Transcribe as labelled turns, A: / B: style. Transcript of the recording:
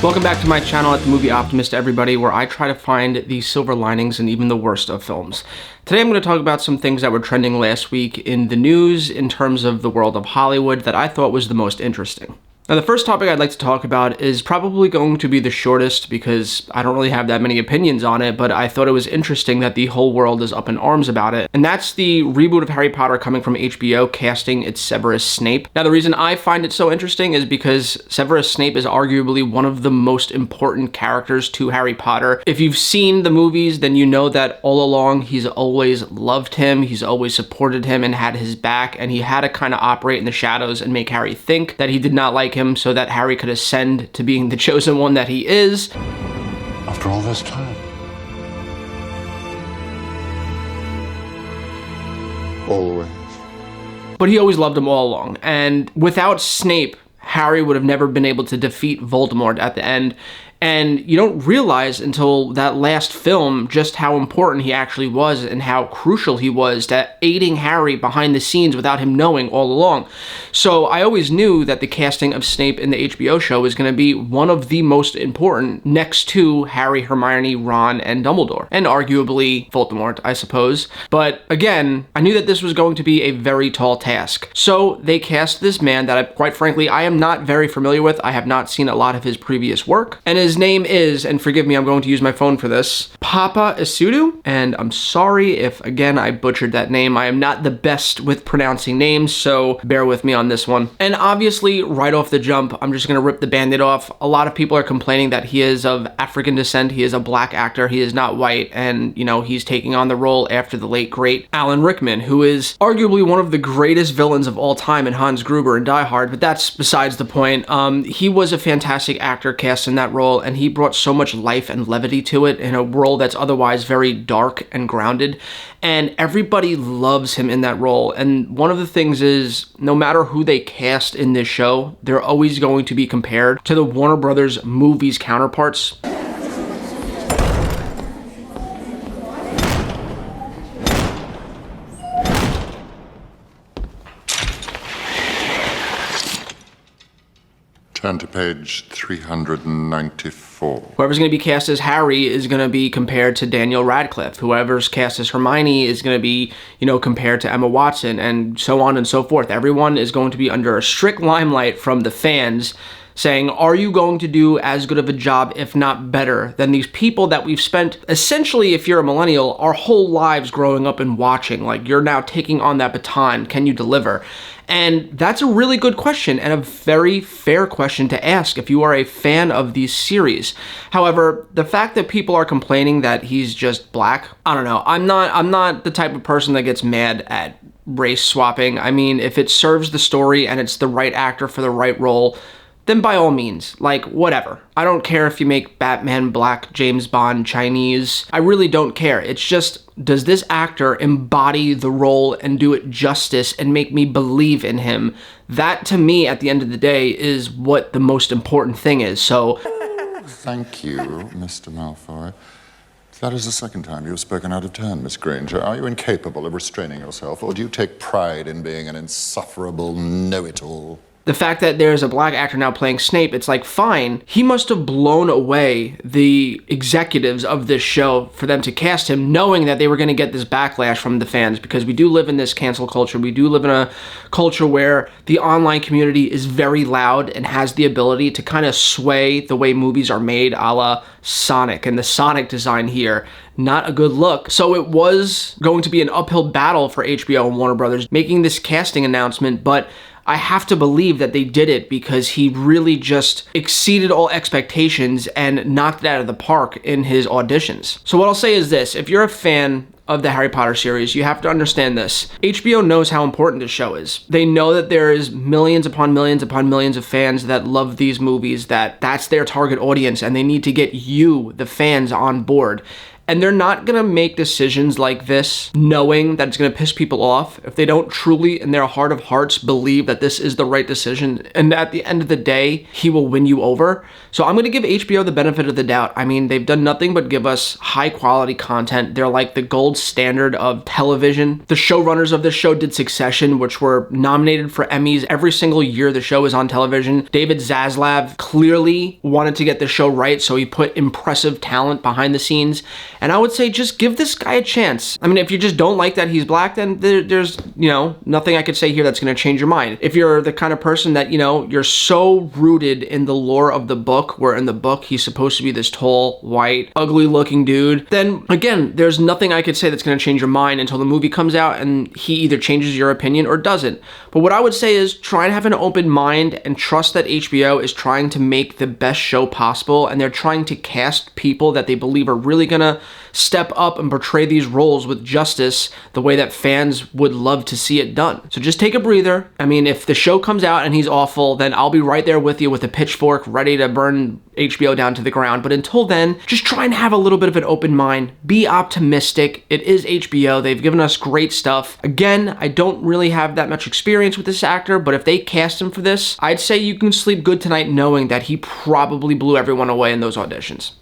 A: Welcome back to my channel at The Movie Optimist, everybody, where I try to find the silver linings in even the worst of films. Today I'm going to talk about some things that were trending last week in the news in terms of the world of Hollywood that I thought was the most interesting. Now, the first topic I'd like to talk about is probably going to be the shortest because I don't really have that many opinions on it, but I thought it was interesting that the whole world is up in arms about it. And that's the reboot of Harry Potter coming from HBO, casting its Severus Snape. Now, the reason I find it so interesting is because Severus Snape is arguably one of the most important characters to Harry Potter. If you've seen the movies, then you know that all along he's always loved him, he's always supported him and had his back, and he had to kind of operate in the shadows and make Harry think that he did not like him so that Harry could ascend to being the chosen one that he is.
B: After all this time. Always.
A: But he always loved him all along. And without Snape, Harry would have never been able to defeat Voldemort at the end. And you don't realize until that last film just how important he actually was and how crucial he was to aiding Harry behind the scenes without him knowing all along. So I always knew that the casting of Snape in the HBO show was going to be one of the most important next to Harry, Hermione, Ron, and Dumbledore. And arguably Voldemort, I suppose. But again, I knew that this was going to be a very tall task. So they cast this man that quite frankly, I am not very familiar with. I have not seen a lot of his previous work. And his name is, and forgive me, I'm going to use my phone for this, Papa Isudu, and I'm sorry if, again, I butchered that name. I am not the best with pronouncing names, so bear with me on this one. And obviously, right off the jump, I'm just going to rip the band-aid off. A lot of people are complaining that he is of African descent, he is a black actor, he is not white, and, you know, he's taking on the role after the late, great Alan Rickman, who is arguably one of the greatest villains of all time in Hans Gruber in Die Hard, but that's besides the point. He was a fantastic actor cast in that role, and he brought so much life and levity to it in a role that's otherwise very dark and grounded, and everybody loves him in that role. And one of the things is, no matter who they cast in this show, they're always going to be compared to the Warner Brothers movies counterparts.
B: Turn to page 394.
A: Whoever's going to be cast as Harry is going to be compared to Daniel Radcliffe. Whoever's cast as Hermione is going to be, you know, compared to Emma Watson, and so on and so forth. Everyone is going to be under a strict limelight from the fans saying, are you going to do as good of a job, if not better, than these people that we've spent, essentially, if you're a millennial, our whole lives growing up and watching? Like, you're now taking on that baton. Can you deliver? And that's a really good question and a very fair question to ask if you are a fan of these series. However, the fact that people are complaining that he's just black, I don't know. I'm not the type of person that gets mad at race swapping. I mean, if it serves the story and it's the right actor for the right role, then by all means, like, whatever. I don't care if you make Batman black, James Bond Chinese. I really don't care. It's just, does this actor embody the role and do it justice and make me believe in him? That, to me, at the end of the day, is what the most important thing is, so...
B: Thank you, Mr. Malfoy. That is the second time you've spoken out of turn, Miss Granger. Are you incapable of restraining yourself, or do you take pride in being an insufferable know-it-all?
A: The fact that there's a black actor now playing Snape, it's like, fine. He must have blown away the executives of this show for them to cast him, knowing that they were going to get this backlash from the fans, because we do live in this cancel culture. We do live in a culture where the online community is very loud and has the ability to kind of sway the way movies are made, a la Sonic, and the Sonic design here. Not a good look. So it was going to be an uphill battle for HBO and Warner Brothers making this casting announcement, but I have to believe that they did it because he really just exceeded all expectations and knocked it out of the park in his auditions. So what I'll say is this: if you're a fan of the Harry Potter series, you have to understand this. HBO knows how important this show is. They know that there is millions upon millions upon millions of fans that love these movies, that's their target audience, and they need to get you, the fans, on board. And they're not gonna make decisions like this knowing that it's gonna piss people off if they don't truly, in their heart of hearts, believe that this is the right decision. And at the end of the day, he will win you over. So I'm gonna give HBO the benefit of the doubt. I mean, they've done nothing but give us high quality content. They're like the gold standard of television. The showrunners of this show did Succession, which were nominated for Emmys every single year the show is on television. David Zaslav clearly wanted to get the show right, so he put impressive talent behind the scenes. And I would say just give this guy a chance. I mean, if you just don't like that he's black, then there's, nothing I could say here that's going to change your mind. If you're the kind of person that, you're so rooted in the lore of the book, where in the book he's supposed to be this tall, white, ugly looking dude, then again, there's nothing I could say that's going to change your mind until the movie comes out and he either changes your opinion or doesn't. But what I would say is try and have an open mind and trust that HBO is trying to make the best show possible, and they're trying to cast people that they believe are really gonna step up and portray these roles with justice the way that fans would love to see it done. So just take a breather. I mean, if the show comes out and he's awful, then I'll be right there with you with a pitchfork ready to burn HBO down to the ground. But until then, just try and have a little bit of an open mind. Be optimistic. It is HBO. They've given us great stuff. Again, I don't really have that much experience with this actor, but if they cast him for this, I'd say you can sleep good tonight knowing that he probably blew everyone away in those auditions.